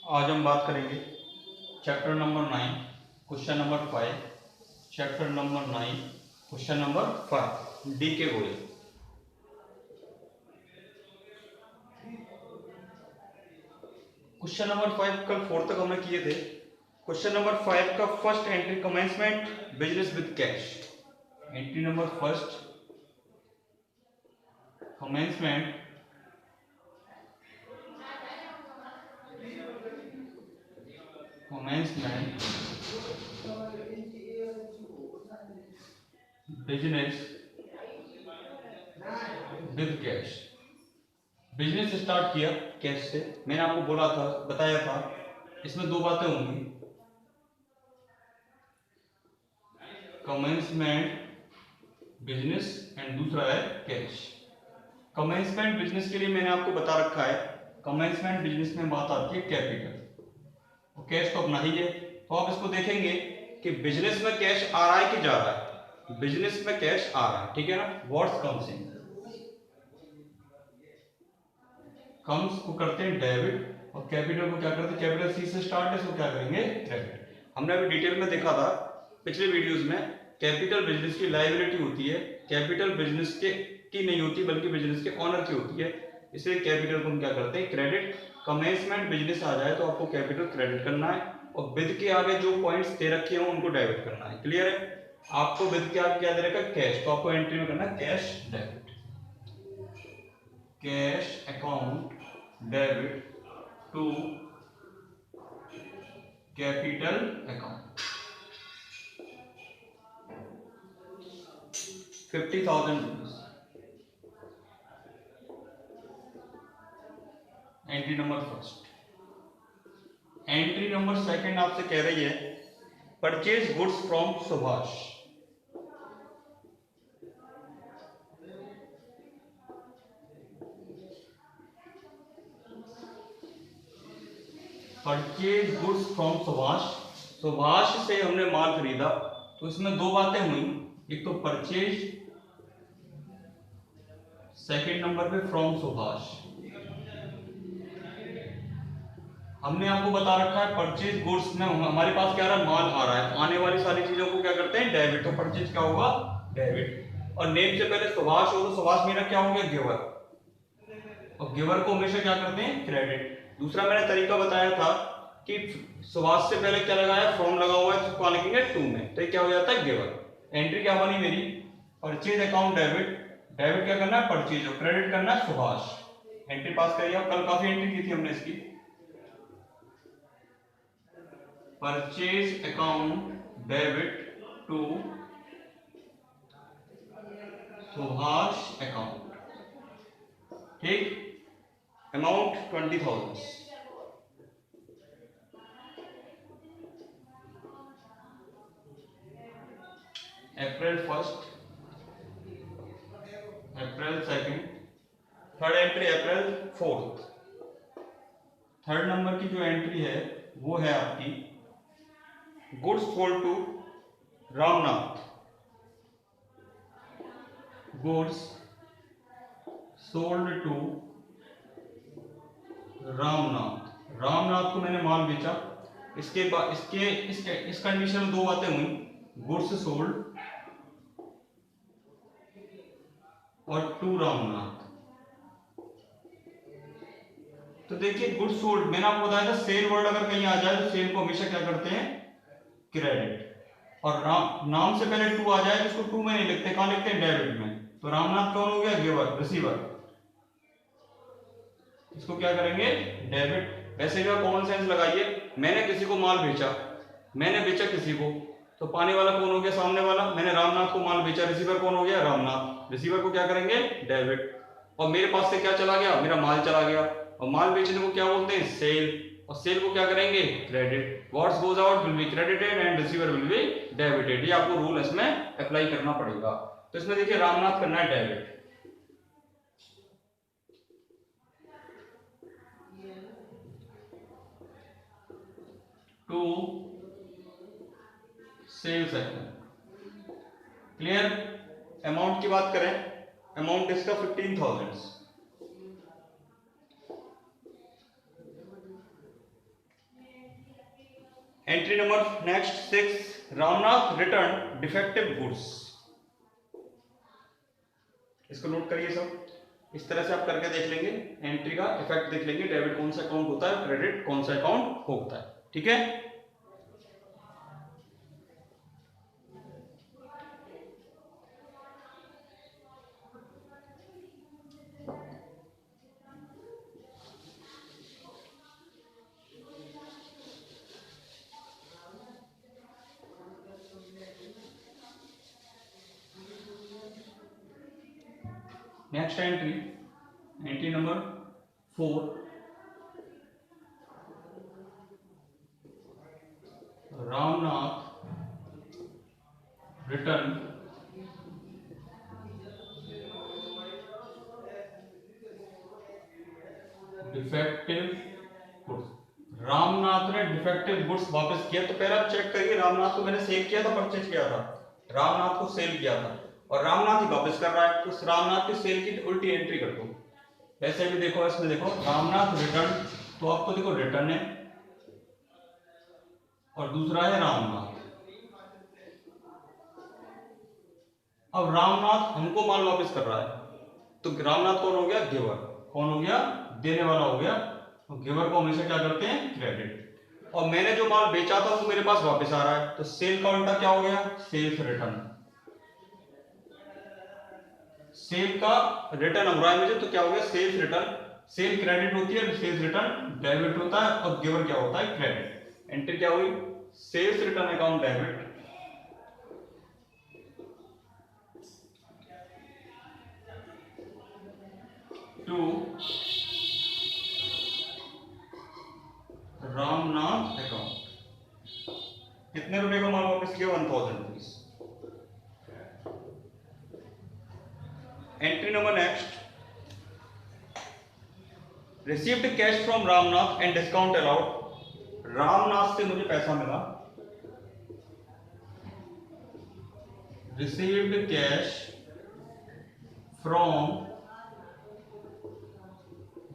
आज हम बात करेंगे chapter number 9 question number 5। Chapter number 9 question number 5 D के गोले। क्वेश्चन नंबर 5 कल 4 तक हमने किए थे। क्वेश्चन नंबर 5 का first entry commencement business with cash. Entry number first commencement business with cash. Business start किया कैश से। मैंने आपको बोला था, बताया था, इसमें दो बातें होंगी, कमेंसमेंट बिजनेस एंड दूसरा है कैश। कमेंसमेंट बिजनेस के लिए मैंने आपको बता रखा है, कमेंसमेंट बिजनेस में बात आती है कैपिटल और कैश तो अपना ही है। तो आप इसको देखेंगे कि बिजनेस में कैश आ रहा है कि जा रहा है। बिजनेस में कैश आ रहा है, ठीक है ना। व्हाट्स कम्स कम्स को करते हैं डेबिट और कैपिटल को क्या करते हैं, कैपिटल सी से स्टार्ट है, इसको क्या करेंगे क्रेडिट। हमने अभी डिटेल में देखा था पिछले वीडियोस में, कैपिटल बिजनेस की लायबिलिटी होती है, कैपिटल बिजनेस के की नहीं होती बल्कि बिजनेस के ऑनर की होती है। इसलिए कैपिटल को हम क्या करते हैं क्रेडिट। कमेंसमेंट बिजनेस आ जाए तो आपको कैपिटल क्रेडिट करना है और विद के आगे जो पॉइंट्स दे रखे हैं उनको डेबिट करना है। क्लियर है। आपको विद के आगे क्या दे रखा है कैश, तो आपको एंट्री में करना है cash debit, cash account debit to capital account 50,000 rupees. Entry number first. Entry number second आपसे कह रही है purchase goods from Subhash. Purchase goods from Subhash. Subhash से हमने माल खरीदा, तो इसमें दो बातें हुई, एक तो परचेज, सेकंड नंबर पे फ्रॉम सुभाष। हमने आपको बता रखा है परचेज गुड्स में हमारे पास क्या आ रहा है, माल आ रहा है। आने वाली सारी चीजों को क्या करते हैं डेबिट, तो परचेज क्या होगा डेबिट। और नेम से पहले सुभाष हो तो सुभाष मेरा क्या होंगे गिवर, और गिवर को हमेशा क्या करते हैं क्रेडिट। दूसरा मैंने तरीका बताया था कि सुभाष से पहले क्या लगाया फ्रॉम लगा हुआ है, उसको लिखेंगे टू में, तो ये क्या हो जाता है गिवर। एंट्री क्या बनी मेरी परचेज अकाउंट डेबिट, डेबिट क्या करना है परचेज और क्रेडिट करना है सुभाष। एंट्री पास करिए आप, कल काफी एंट्री की थी हमने इसकी। Purchase account debit to Subhash account, ठीक। Amount 20,000। April first, April second, third entry April fourth. Third number की जो एंट्री है वो है आपकी goods sold to Ramnath. Goods sold to Ramnath. Ramnath को मैंने माल बेचा। इसके बाद इस कंडीशन में दो बातें हुई, गुड्स सोल्ड और टू रामनाथ। तो देखिए गुड्स सोल्ड मैंने आपको बताया था, सेल वर्ड अगर कहीं आ जाए तो सेल को हमेशा क्या करते हैं क्रेडिट, और नाम से पहले टू आ जाए तो इसको टू में नहीं लिखते, कहां लिखते हैं डेबिट में। तो रामनाथ कौन हो गया गिवर रिसीवर, इसको क्या करेंगे डेबिट। वैसे भी आप कॉमन सेंस लगाइए, मैंने किसी को माल बेचा, मैंने बेचा किसी को, तो पाने वाला कौन हो गया सामने वाला। मैंने रामनाथ को माल बेचा, रिसीवर कौन हो गया रामनाथ, रिसीवर को क्या करेंगे डेबिट। और मेरे पास से क्या चला गया मेरा माल चला गया, और माल बेचने को क्या बोलते हैं सेल, और सेल को क्या करेंगे credit. What's goes out will be credited and receiver will be debited. ये आपको रूल इसमें अप्लाई करना पड़ेगा। तो इसमें देखिए रामनाथ करना है debit to sales account. Clear. Amount की बात करें, अमाउंट इसका 15,000। Entry number next 6, Ramnath return defective goods. इसको नोट करिए सब, इस तरह से आप करके देख लेंगे, एंट्री का इफेक्ट देख लेंगे, डेबिट कौन सा अकाउंट होता है, क्रेडिट कौन सा अकाउंट होता है। ठीक है, next entry, entry number 4, Ramnath return defective goods. Ramnath ने डिफेक्टिव गुड्स वापस किया, तो पहले आप चेक करिए, रामनाथ को मैंने सेल किया था, परचेज किया था, रामनाथ को सेल किया था और रामनाथ ही वापस कर रहा है, तो रामनाथ की सेल की उल्टी एंट्री कर दो। वैसे भी देखो, इसमें देखो रामनाथ रिटर्न, तो आपको देखो रिटर्न है और दूसरा है रामनाथ। अब रामनाथ हमको माल वापस कर रहा है, तो रामनाथ कौन हो गया, गिवर, कौन हो गया, देने वाला हो गया, और गिवर को हमेशा क्या करते हैं, क्रेडिट। और मैंने जो माल बेचा था वो मेरे पास वापस आ रहा है, तो सेल का उल्टा क्या हो गया, सेल्स रिटर्न। सेल का रिटर्न हो रहा है मुझे, तो क्या हो गया, सेल्स रिटर्न। सेल क्रेडिट होती है, सेल्स रिटर्न डेबिट होता है, और गिवर क्या होता है, क्रेडिट। एंट्री क्या हुई, sales return account debit to Ramnath account. कितने रुपए का माल वापस किया, 1000 rupees. Entry number next, received cash from Ramnath and discount allowed. Ramnath से मुझे पैसा मिला, रिसीव्ड कैश फ्रॉम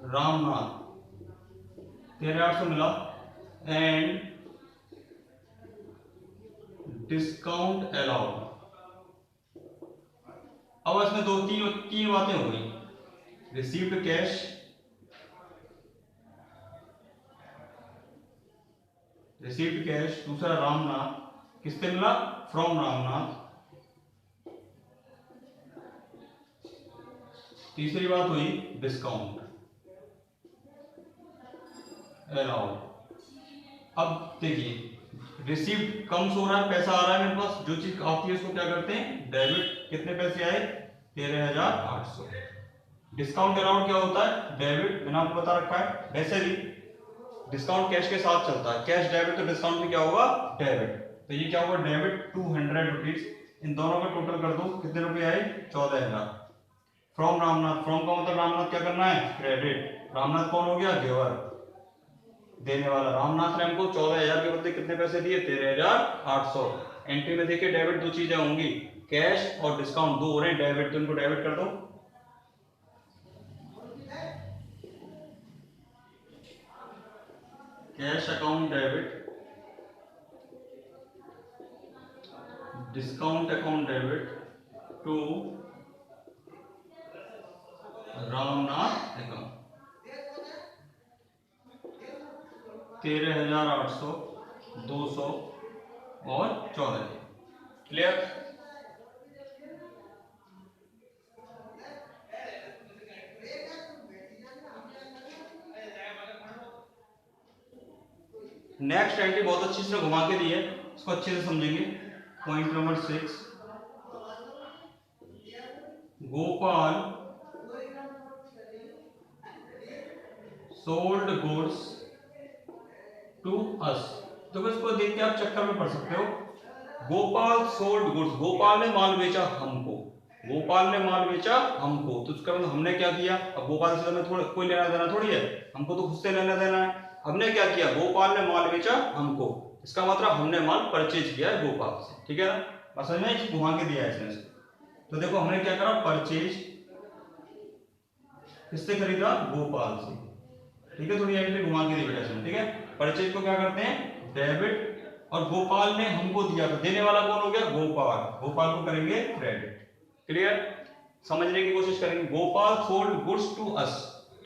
रामनाथ, 13,800 मिला, एंड डिस्काउंट अलाउड। अब इसमें तीन बातें हो गई, रिसीव्ड कैश, रिसीव्ड कैश, दूसरा रामनाथ, किससे मिला, फ्रॉम रामनाथ, तीसरी बात हुई डिस्काउंट अलाउड। अब देखिए, रिसीव्ड कम हो रहा है, पैसा आ रहा है मेरे पास, जो चीज आती है उसको क्या करते हैं, डेबिट। कितने पैसे आए, 13,800। डिस्काउंट अलाउड क्या होता है, डेबिट, मैंने आपको बता रखा है। वैसे भी डिस्काउंट कैश के साथ चलता है, कैश डेबिट, तो डिस्काउंट में क्या होगा, डेबिट। तो ये क्या होगा, डेबिट 200 रुपीज। इन दोनों का टोटल कर दो, कितने रुपए आए, 14,000। फ्रॉम रामनाथ, फ्रॉम का मतलब रामनाथ क्या करना है, क्रेडिट। रामनाथ कौन हो गया, गिवर, देने वाला। रामनाथ ने हमको 14,000 के बदले कितने पैसे दिए, 13,800। एंट्री में देखिए डेबिट दो चीजें होंगी, कैश और डिस्काउंट, दो हो रहे हैं डेबिट, तो इनको डेबिट कर दो। Cash account debit, discount account debit to Ramnath account. 13,800, 200 और 14,000। क्लियर। नेक्स्ट एंट्री बहुत अच्छी से घुमा के दी है, इसको अच्छे से समझेंगे। Point number 6, Gopal sold goods to us. तो इसको देख के आप चक्कर में पड़ सकते हो। गोपाल सोल्ड गुड्स, गोपाल ने माल बेचा हमको, गोपाल ने माल बेचा हमको, तो उसका मतलब हमने क्या किया। अब गोपाल से हमें थोड़ा कोई लेना देना थोड़ी है, हमको तो खुद से लेना देना है। हमने क्या किया, गोपाल ने माल बेचा हमको, इसका मतलब हमने माल परचेज किया है गोपाल से। ठीक है ना, बस में घुमा के दिया है इसने। तो देखो हमने क्या करा, परचेज किससे खरीदा, गोपाल से। ठीक है, थोड़ी एंट्री घुमा के दी बेटा इसमें। ठीक है, परचेज को क्या करते हैं, डेबिट और गोपाल ने हमको दिया, तो देने वाला कौन हो गया? गोपाल। गोपाल को करेंगे क्रेडिट। क्लियर? समझने की कोशिश करेंगे। Gopal sold goods to us.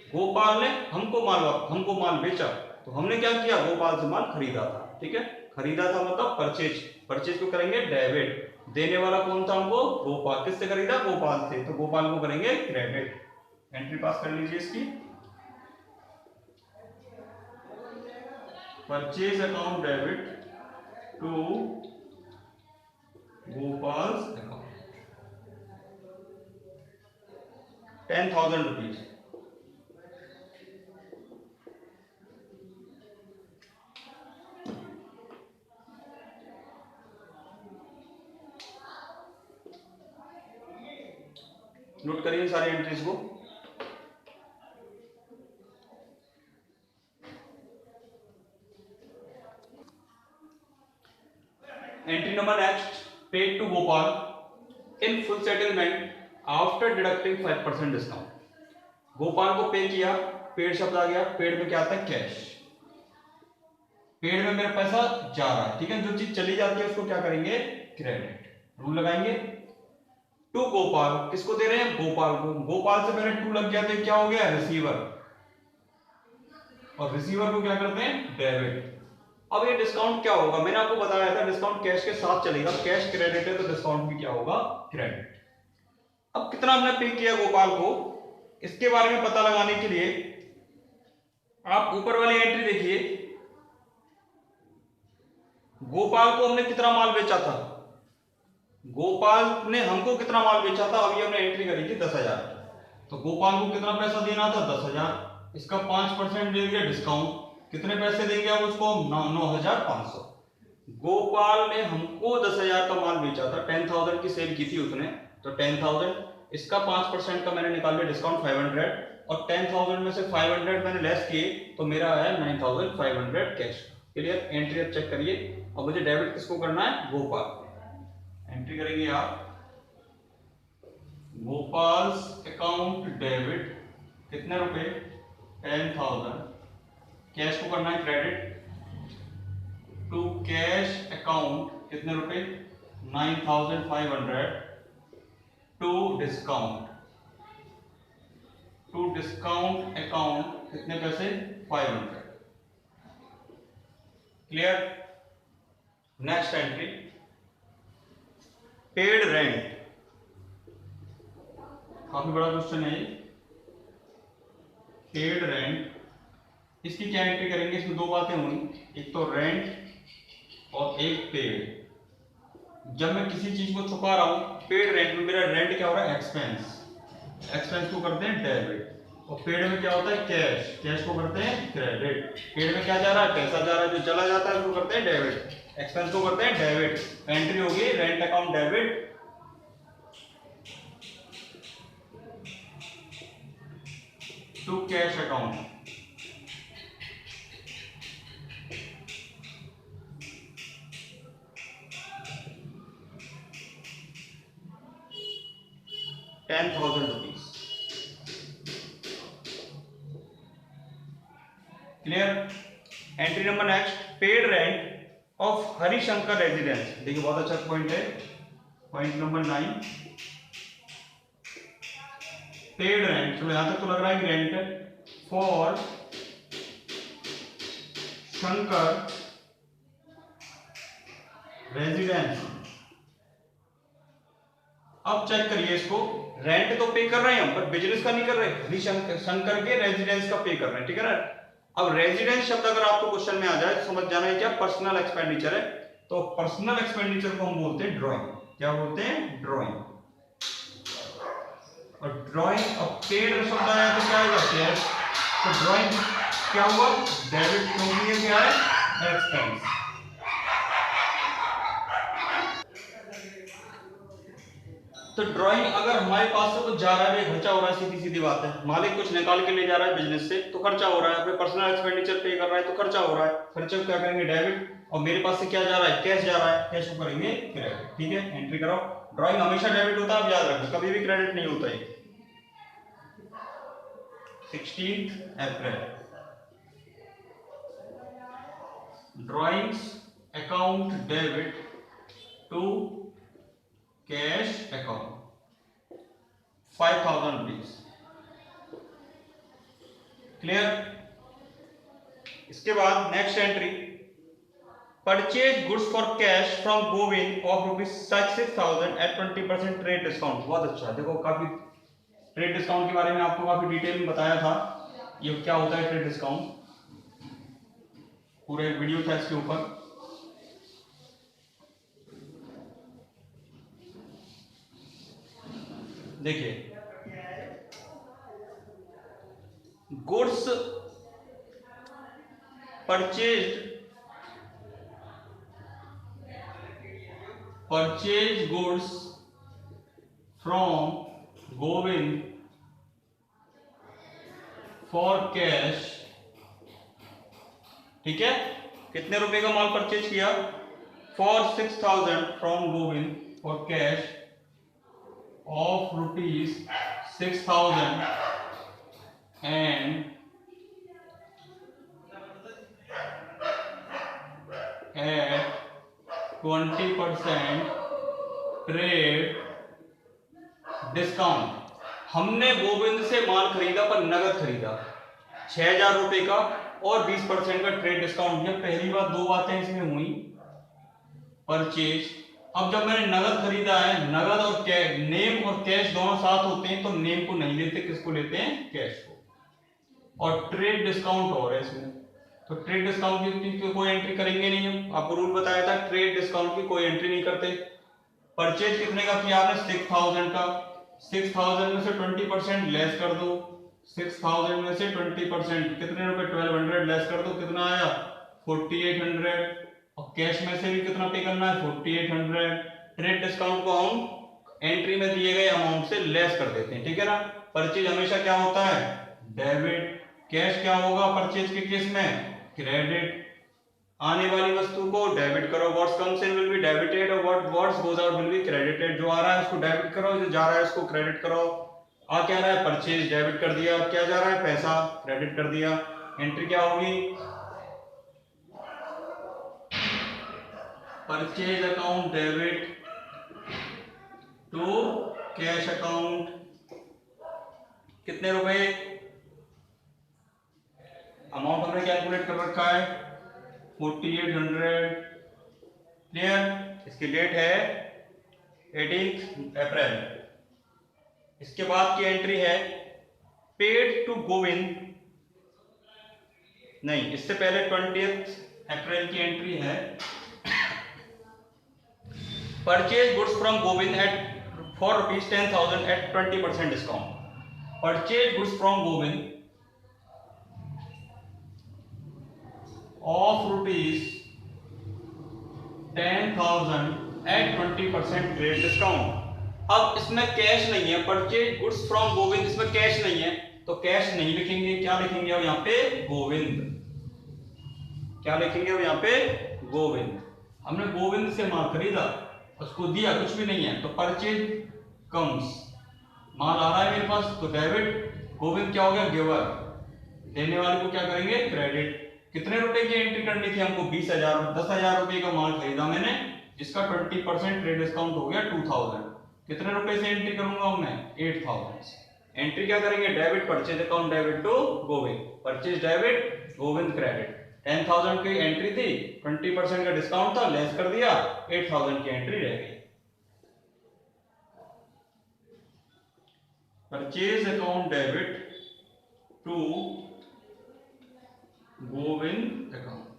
Gopal ने हमको माल बेचा, तो हमने क्या किया? गोपाल से माल खरीदा था। ठीक है, खरीदा था मतलब परचेज। परचेज को करेंगे डेबिट। देने वाला कौन था हमको? गोपाल। किससे खरीदा? गोपाल से, तो गोपाल को करेंगे क्रेडिट। एंट्री पास कर लीजिए इसकी। Purchase account debit to Gopal's account, 10,000 rupees. Note करिए सारी एंट्रीज को। Entry number next, paid to Gopal in full settlement after deducting 5% discount. Gopal को पे किया, पेड शब्द आ गया। पेड में क्या आता है? कैश। पेड में मेरा पैसा जा रहा है। ठीक है, जो चीज चली जाती है उसको क्या करेंगे? क्रेडिट। रूल लगाएंगे। टू गोपाल, किसको दे रहे हैं? गोपाल को। गोपाल से पहले टू लग गया तो क्या हो गया? रिसीवर। और रिसीवर को क्या करते हैं? डेबिट। अब ये डिस्काउंट क्या होगा? मैंने आपको बताया था डिस्काउंट कैश के साथ चलेगा। कैश क्रेडिट है तो डिस्काउंट भी क्या होगा? क्रेडिट। अब कितना हमने पे किया गोपाल को, इसके बारे में पता लगाने के लिए आप ऊपर वाली एंट्री देखिए। गोपाल को हमने कितना माल बेचा था? गोपाल ने हमको कितना माल बेचा था? अभी हमने एंट्री करी थी 10,000। तो गोपाल को कितना पैसा देना था? 10,000। इसका 5% दे दिया डिस्काउंट। कितने पैसे देंगे आप उसको? 9,500। गोपाल ने हमको 10,000 का माल बेचा था, 10,000 की सेल की थी उसने, तो 10,000। इसका 5% का मैंने निकाल लिया डिस्काउंट 500, और 10,000 में से 500 मैंने लेस किए, तो मेरा है 9,500 कैश। क्लियर? एंट्री अब चेक करिए। अब मुझे डेबिट किसको करना है? गोपाल। एंट्री करेंगे आप, गोपाल्स अकाउंट डेबिट, कितने रुपए? 10,000। कैश को करना है क्रेडिट टू कैश अकाउंट, कितने रुपए? 9,500 to discount. To discount account कितने पैसे? 500। Clear? Next entry, paid rent. काफी बड़ा क्वेश्चन है ये। पेड रेंट, इसकी क्या एंट्री करेंगे? इसमें दो बातें होंगी, एक तो रेंट और एक पेड। जब मैं किसी चीज को चुका रहा हूं, पेड रेंट में मेरा रेंट क्या हो रहा है? एक्सपेंस। एक्सपेंस को करते हैं डेबिट। और पेड में क्या होता है? कैश। कैश को करते हैं क्रेडिट। पेड में क्या जा रहा है? पैसा जा रहा है, जो चला जाता है उसको करते हैं डेबिट। एक्सपेंस को करते हैं डेबिट। एंट्री होगी rent account debit to cash account. ₹10,000। Clear? Entry number next, paid rent of Harishankar residence. देखिए बहुत अच्छा पॉइंट है, पॉइंट नंबर 9। पेड रेंट, चलो यहां तक तो लग रहा है रेंट फॉर शंकर रेजिडेंस। अब चेक करिए इसको, रेंट तो पे कर रहे हैं हम, पर बिजनेस का नहीं कर रहे। हरिशंकर शंकर के रेजिडेंस का पे कर रहे हैं। ठीक है ना? अब रेजिडेंस शब्द अगर आपको क्वेश्चन में आ जाए तो समझ जाना है क्या? पर्सनल एक्सपेंडिचर है। तो पर्सनल एक्सपेंडिचर को हम बोलते हैं ड्राइंग। क्या बोलते हैं? ड्राइंग। और ड्राइंग, अब पेड शब्द आया तो क्या आएगा? कैश। तो ड्राइंग क्या हुआ? डेबिट, क्योंकि ये क्या है? एक्सपेंस। तो ड्राइंग अगर हमारे पास से कुछ जा रहा है, खर्चा हो रहा है, सीधी सीधी बात है। मालिक कुछ निकाल के ले जा रहा है बिजनेस से तो खर्चा हो रहा है। अपने पर्सनल एक्सपेंडिचर पे कर रहा है तो खर्चा हो रहा है। खर्चे को क्या करेंगे? डेबिट। और मेरे पास से क्या जा रहा है? कैश जा रहा है, कैश को करेंगे क्रेडिट। ठीक है, एंट्री करो। ड्राइंग हमेशा डेबिट होता है, आप याद रखो, कभी भी क्रेडिट नहीं होता है। 16 April, drawings account debit to cash account 5,000 rupees. Clear. इसके बाद next entry, purchase goods for cash from Govind of ₹6,000 at 20% trade discount. बहुत अच्छा, देखो काफी ट्रेड डिस्काउंट के बारे में आपको काफी डिटेल में बताया था, ये क्या होता है ट्रेड डिस्काउंट, पूरा एक वीडियो था इसके ऊपर। देखिए, goods purchase goods from Govind for cash, ठीक है, कितने रुपए का माल परचेज किया, for 6,000 from Govind for cash of ₹6,000 and at 20% trade discount. हमने गोविंद से माल खरीदा पर नगद खरीदा 6,000 रुपए का और 20% का ट्रेड डिस्काउंट। ये पहली बात, दो बातें इसमें हुई, परचेज। अब जब मैंने नगद खरीदा है, नगद और नेम और कैश दोनों साथ होते हैं, तो नेम को नहीं लेते, किसको लेते हैं, कैश को। और ट्रेड डिस्काउंट और है इसमें, तो ट्रेड डिस्काउंट की कोई एंट्री करेंगे नहीं हम, आपको रूल बताया था, ट्रेड डिस्काउंट की कोई एंट्री नहीं करते। परचेज कितने का किया आपने, 6,000 का, 6,000 में से 20% लेस कर दो, 6,000 में से 20% कितने रुपए, 1,200 लेस कर दो, कितना आया, 4,800। और कैश में से भी कितना पे करना है, 4,800। ट्रेड डिस्काउंट को हम एंट्री में दिए गए अमाउंट से लेस कर देते हैं, ठीक है ना। परचेज हमेशा क्या होता है, डेबिट। कैश क्या होगा परचेज के केस में, क्रेडिट। आने वाली वस्तु को डेबिट करो, what's comes in will be debited और what's goes out will be credited. जो आ रहा है उसको डेबिट करो, जो जा रहा है उसको क्रेडिट करो। आ क्या रहा है, परचेज, डेबिट कर दिया, क्या जा रहा है, पैसा, क्रेडिट कर दिया। एंट्री क्या होगी, purchase account debit to cash account, कितने रुपए, अमाउंट हमने कैलकुलेट कर रखा है 4,800। क्लियर। इसकी डेट है 18 अप्रैल। इसके बाद की एंट्री है पेड टू गोविंद, नहीं, इससे पहले 20 अप्रैल की एंट्री है, purchase goods from Govind at for ₹10,000 at 20% discount. Purchase goods from Govind of ₹10,000 at 20% trade discount. अब इसमें कैश नहीं है, परचेज गुड्स फ्रॉम गोविंद, इसमें कैश नहीं है, तो कैश नहीं लिखेंगे, क्या लिखेंगे अब यहाँ पे, गोविंद। क्या लिखेंगे अब यहाँ पे, गोविंद। हमने गोविंद से माल खरीदा, उसको दिया, कुछ भी नहीं है, तो परचेज कम्स, माल आ रहा है मेरे पास, तो डेबिट, गोविंद क्या हो गया, गिवर, देने वाले को क्या करेंगे, क्रेडिट। कितने रुपए की एंट्री करनी थी हमको, 20,000, 10,000 रुपए का माल खरीदा मैंने, जिसका 20% ट्रेड डिस्काउंट हो गया 2,000। कितने रुपए से एंट्री करूंगा मैं, 8,000 से। एंट्री क्या करेंगे, debit, purchase account debit to Govind, purchase debit, Govind credit. 10,000 की एंट्री थी, 20% का डिस्काउंट था, लेस कर दिया, 8,000 की एंट्री रह गई। Purchase account debit to Govind account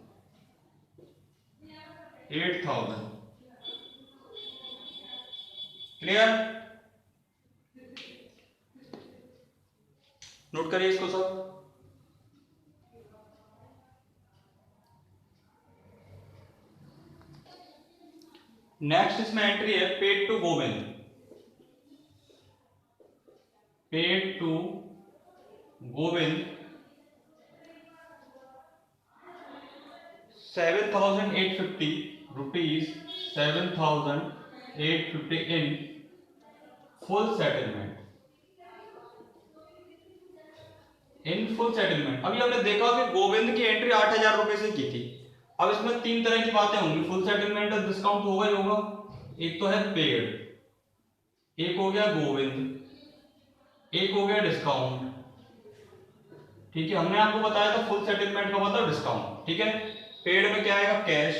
8,000। Clear. Note करिए इसको सब। नेक्स्ट इसमें एंट्री है paid to Govind, paid to Govind 7,850 rupees, 7,850 in full settlement, in full settlement. अभी हमने देखा कि गोविंद की एंट्री 8,000 रुपए से की थी। अब इसमें तीन तरह की बातें होंगी, फुल सेटलमेंट और डिस्काउंट होगा ही होगा। एक तो है पेड, एक हो गया गोविंद, एक हो गया डिस्काउंट। ठीक है, हमने आपको बताया था फुल सेटलमेंट का मतलब डिस्काउंट। ठीक है, पेड में क्या आएगा, कैश,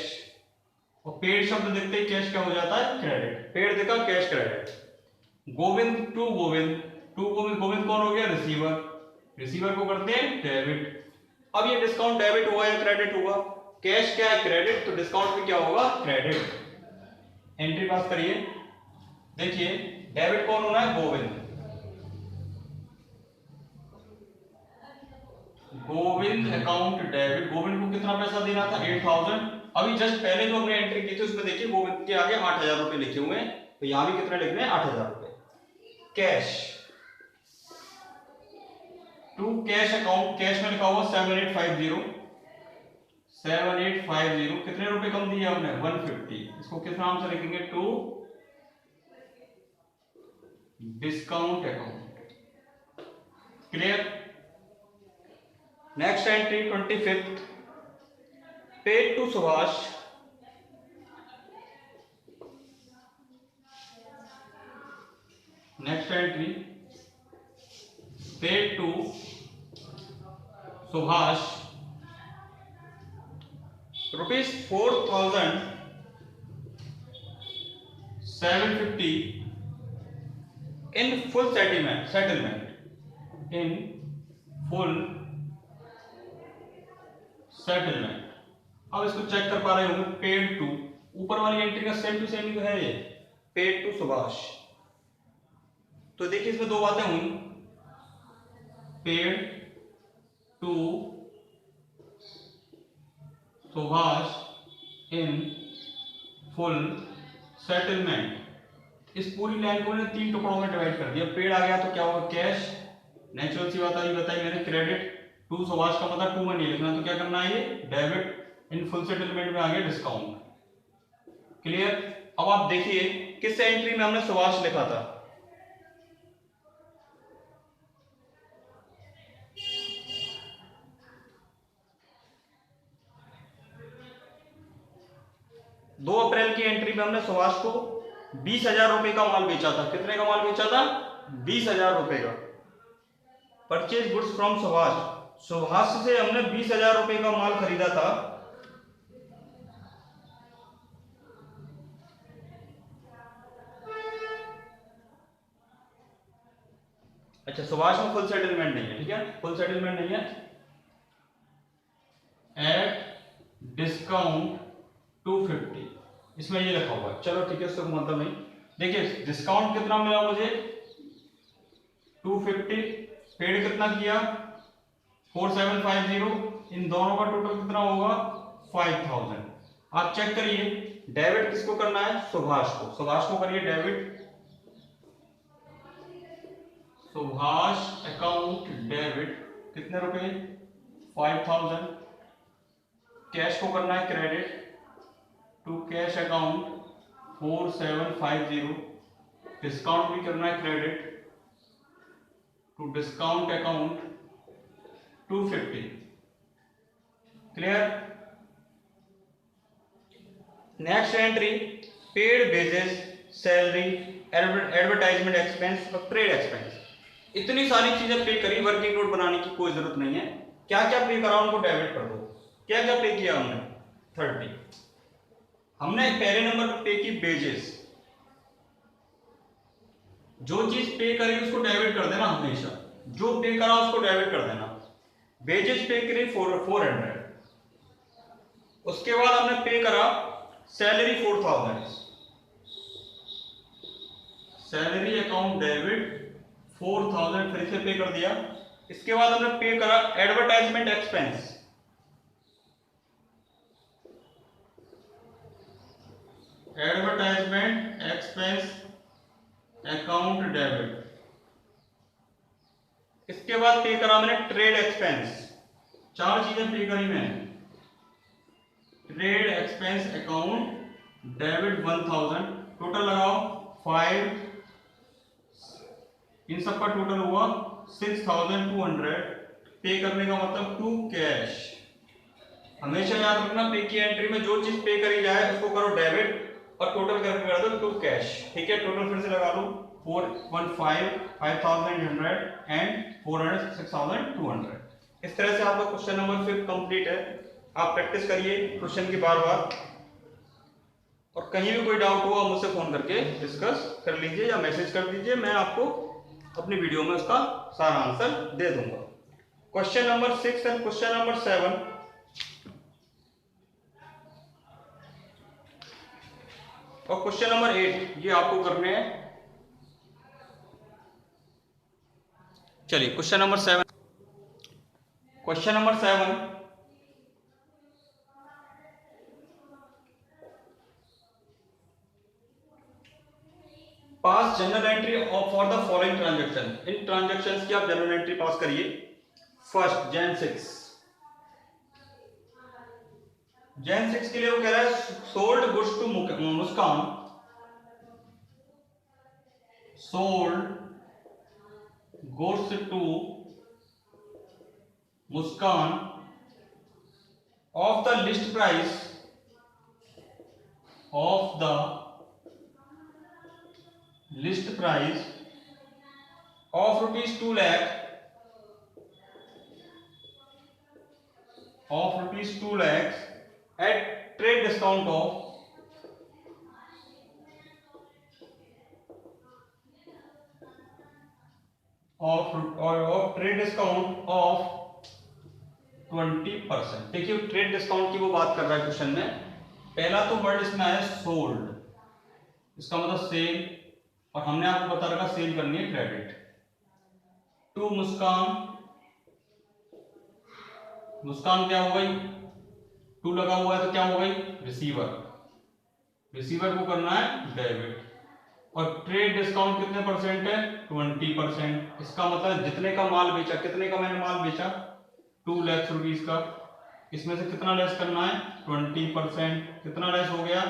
और पेड शब्द देखते ही कैश क्या हो जाता है, क्रेडिट। पेड देखा, cash credit. Govind to Govind, to Govind, Govind कौन हो गया, रिसीवर, रिसीवर को करते हैं डेबिट। अब ये डिस्काउंट डेबिट हुआ या क्रेडिट हुआ, कैश क्या है, क्रेडिट, तो डिस्काउंट भी क्या होगा, क्रेडिट। एंट्री पास करिए, देखिए डेबिट कौन होना है, गोविंद, गोविंद अकाउंट डेबिट। गोविंद को कितना पैसा देना था, 8000। अभी जस्ट पहले जो हमने एंट्री की थी उसमें देखिए गोविंद के आगे 8000 रुपए लिखे हुए हैं, तो यहां भी कितने लिखने हैं, 8000 रुपए। Cash to cash account, cash में लिखा हुआ 7850, 7850, कितने रुपए कम दिए हमने, 150। इसको किस नाम से लिखेंगे, to discount account. Clear. Next entry 25th, paid to Subhash, next entry paid to Subhash ₹4750 in full settlement, in full settlement. अब इसको चेक कर पा रहे होंगे, पेड टू, ऊपर वाली एंट्री का सेम टू सेम ही तो है ये, पेड टू सुभाष। तो देखिए इसमें दो बातें हुई, paid to Subhash in full settlement. इस पूरी लाइन को ने तीन टुकड़ों में डिवाइड कर दिया। पेड आ गया तो क्या होगा, कैश, नेचुरल सी बात आई बताई मैंने, क्रेडिट। टू सुभाष का मतलब टू में नहीं लिखना, तो क्या करना है, ये डेबिट। इन फुल सेटलमेंट में आ गया डिस्काउंट। क्लियर। अब आप देखिए किस एंट्री में हमने सुभाष लिखा था, दो अप्रैल की एंट्री में हमने सुभाष को 20,000 रुपए का माल बेचा था। कितने का माल बेचा था, 20,000 रुपए का। Purchase goods from Subhash, Subhash से हमने 20,000 रुपए का माल खरीदा था। अच्छा, सुभाष में फुल सेटलमेंट नहीं है, ठीक है, फुल सेटलमेंट नहीं है। एट डिस्काउंट 250, इसमें ये रखा हुआ है। चलो ठीक है, उसका मतलब नहीं। देखिए डिस्काउंट कितना मिला मुझे, 250, पेड कितना किया, 4750, इन दोनों का टोटल कितना होगा, 5000। आप चेक करिए, डेबिट किसको करना है, सुभाष को, सुभाष को करिए डेबिट, सुभाष अकाउंट डेबिट, कितने रुपए, 5000। कैश को करना है credit, to cash account 4750, discount भी करना है credit, to discount account 250। Clear. Next entry paid wages, salary, advertisement expense और ट्रेड एक्सपेंस। इतनी सारी चीजें पे करी, वर्किंग नोट बनाने की कोई जरूरत नहीं है। क्या क्या पे करा उनको डेबिट कर दो। क्या क्या पे किया हमने, 30। हमने पहले नंबर पर पे की वेजेस, जो चीज पे करी उसको डेबिट कर देना हमेशा, जो पे करा उसको डेबिट कर देना। वेजेस पे करी 400, उसके बाद हमने पे करा सैलरी 4000, सैलरी अकाउंट डेबिट 4000, फिर से पे कर दिया। इसके बाद हमने पे करा advertisement expense, advertisement expense account debit. इसके बाद पे करा मैंने ट्रेड एक्सपेंस, चार चीजें पे करी मैंने। Trade expense account debit 1000, total लगाओ 5, इन सब का टोटल हुआ 6200। पे करने का मतलब टू कैश, हमेशा याद रखना पे की एंट्री में जो चीज पे करी जाए उसको करो डेबिट और टोटल करके कर दो टू कैश। ठीक है, टोटल फिर से लगा लो 415 5100 एंड 400 6200। इस तरह से आपका क्वेश्चन नंबर 5 कंप्लीट है। आप प्रैक्टिस करिए क्वेश्चन की बार बार, और कहीं भी कोई डाउट हो आप मुझसे फोन करके डिस्कस कर लीजिए या मैसेज कर दीजिए, मैं आपको अपनी वीडियो में उसका सारा आंसर दे दूंगा। Question number 6 and question number 7 और क्वेश्चन नंबर 8 ये आपको करने हैं। चलिए question number 7। Question number 7, pass general entry for the following transaction. In transactions की आप जनरल एंट्री पास करिए। फर्स्ट जैन 6, जैन 6 के लिए वो कह रहा है sold goods to Muskan, sold goods to Muskan of the list price of the list price of ₹2 lakh at trade discount of trade discount of 20%। देखिए ट्रेड डिस्काउंट की वो बात कर रहा है क्वेश्चन में। पहला तो वर्ड इसमें आया सोल्ड, इसका मतलब सेल, और हमने आपको बता रखा सेल करनी है क्रेडिट टू मुस्कान। मुस्कान क्या हो गई, टू लगा हुआ है तो क्या हो गई रिसीवर, रिसीवर को करना है डेबिट। और ट्रेड डिस्काउंट कितने परसेंट है 20%। इसका मतलब जितने का माल बेचा, कितने का मैंने माल बेचा 2 लाख रुपीस का, इसमें से कितना लेस करना है 20%। कितना लेस हो गया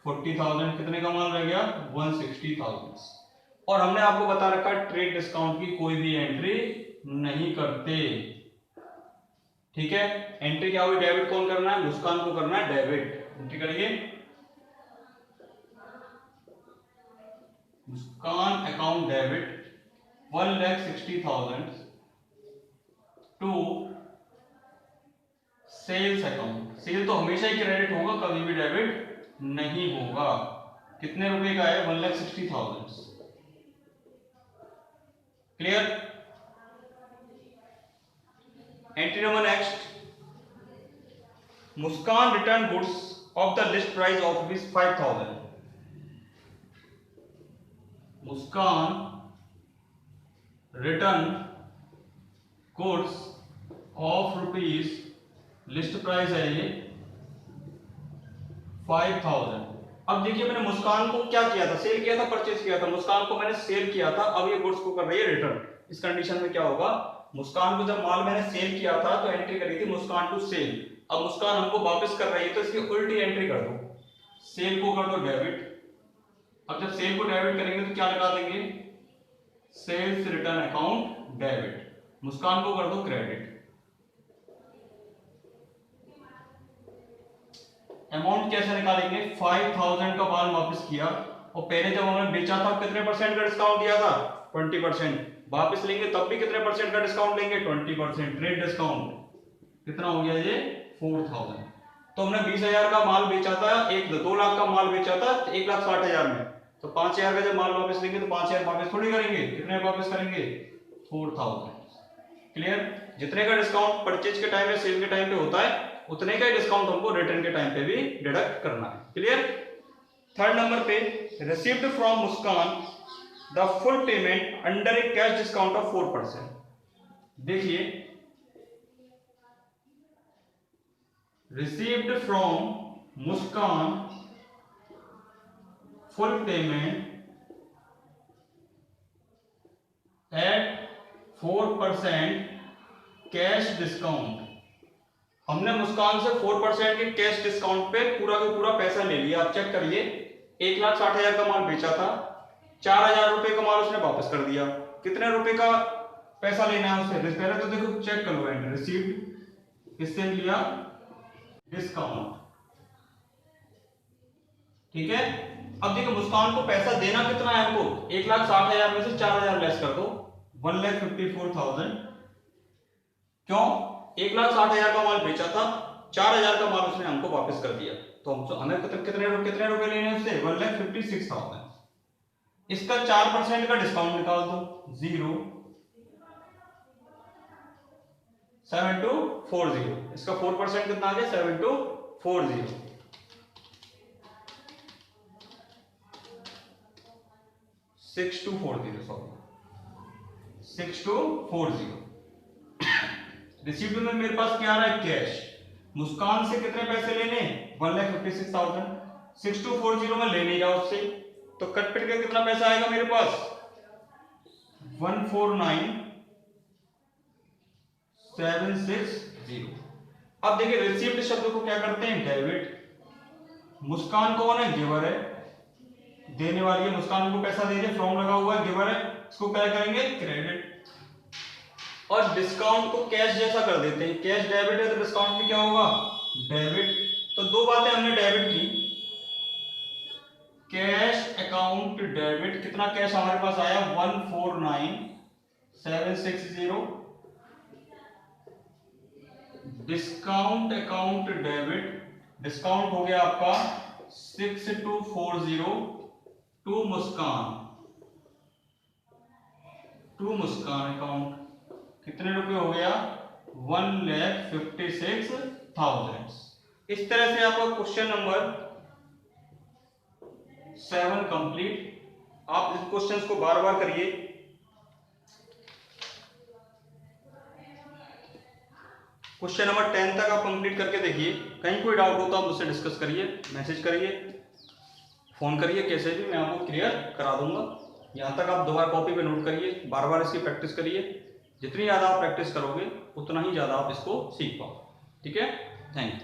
40,000। कितने का माल रह गया 160,000। और हमने आपको बता रखा ट्रेड डिस्काउंट की कोई भी एंट्री नहीं करते। ठीक है, एंट्री क्या हुई डेबिट कौन करना है मुस्कान को करना है डेबिट। एंट्री करिए Muskan account debit 1,60,000 to sales account. Sale तो हमेशा ही क्रेडिट होगा, कभी भी डेबिट नहीं होगा। कितने रुपए का है 1,60,000। Clear. Entry number next, Muskan return goods of the list price of ₹5,000। Muskan return goods of rupees, list price है ये 5,000। अब देखिए मैंने मुस्कान को क्या किया था, सेल किया था, परचेज किया था। मुस्कान को मैंने सेल किया था, अब ये गुड्स को कर रही है रिटर्न। इस कंडीशन में क्या होगा, मुस्कान को जब माल मैंने सेल किया था तो एंट्री करी थी मुस्कान टू सेल। अब मुस्कान हमको वापस कर रही है तो इसकी उल्टी एंट्री कर दो, सेल को कर दो डेबिट। अब जब सेल को डेबिट करेंगे तो क्या लगा देंगे सेल्स रिटर्न अकाउंट डेबिट, मुस्कान को कर दो क्रेडिट। अमाउंट कैसे निकालेंगे 5,000 का माल वापस किया, और पहले जब हमने बेचा था कितने परसेंट का डिस्काउंट दिया था 20%। वापस लेंगे तब भी कितने परसेंट का डिस्काउंट लेंगे 20%। ट्रेड डिस्काउंट कितना हो गया ये 4,000। तो हमने 20,000 का माल बेचा था, 2 लाख का माल बेचा था 1,60,000 में, तो 5,000 का जब माल वापस लेंगे तो 5,000 वापस थोड़ी करेंगे, कितने वापस करेंगे 4,000। क्लियर। जितने का डिस्काउंट परचेज के टाइम में सेल के टाइम पे होता है उतने का ही डिस्काउंट हमको रिटर्न के टाइम पे भी डिडक्ट करना है। क्लियर। थर्ड नंबर पे received from Muskan the full payment under a cash discount of 4%। देखिए received from Muskan full payment at 4% cash discount. हमने मुस्कान से 4% के कैश डिस्काउंट पे पूरा का पूरा पैसा ले लिया। आप चेक करिए 1,60,000 का माल बेचा था, 4,000 रुपए का माल उसने वापस कर दिया। कितने रुपए का पैसा लेना है उससे, पहले तो देखो चेक कर लो एंड रिसीव्ड किससे लिया डिस्काउंट। ठीक है, अब देखो मुस्कान को पैसा देना कितना है हमको, 1,60,000 में से 4,000 लेस कर दो, 1,54,000। क्यों? 1,60,000 का माल बेचा था, 4,000 का माल उसने हमको वापस कर दिया, तो हमें कितने रुपए लेने उससे, 1,56,000। इसका 4% का डिस्काउंट निकाल दो, 0.7240। इसका 4% कितना आ गया, 7,240। 6240, सॉरी 6240। रिसीप्ट में मेरे पास क्या आ रहा है, कैश। मुस्कान से कितने पैसे लेने, 1,56,000। 6240 में ले नहीं रहा उससे, तो कट पिट के कितना पैसा आएगा मेरे पास, 149,760। अब देखिए रिसीप्ट शब्द को क्या करते हैं, डेबिट। मुस्कान कौन है, गिवर है, देने वाली है, मुस्कान को पैसा दे रही है, फ्रॉम लगा हुआ है, गिवर है, इसको क्या करेंगे, क्रेडिट। और डिस्काउंट को कैश जैसा कर देते हैं, कैश डेबिट है तो डिस्काउंट भी क्या होगा, डेबिट। तो दो बातें हमने डेबिट की, कैश अकाउंट डेबिट, कितना कैश हमारे पास आया, 149,760। डिस्काउंट अकाउंट डेबिट, डिस्काउंट हो गया आपका 6240 टू मुस्कान अकाउंट, कितने रुपए हो गया, 1,56,000। इस तरह से आपका क्वेश्चन नंबर 7 कंप्लीट। आप इस क्वेश्चंस को बार बार करिए। क्वेश्चन नंबर 10 तक आप कंप्लीट करके देखिए, कहीं कोई डाउट हो तो आप मुझसे डिस्कस करिए, मैसेज करिए, फोन करिए, कैसे भी मैं आपको क्लियर करा दूंगा। यहाँ तक आप दोबारा कॉपी पे नोट करिए, बार बार इसकी प्रैक्टिस करिए। जितनी ज़्यादा आप प्रैक्टिस करोगे उतना ही ज़्यादा आप इसको सीख पाओ। ठीक है, थैंक यू।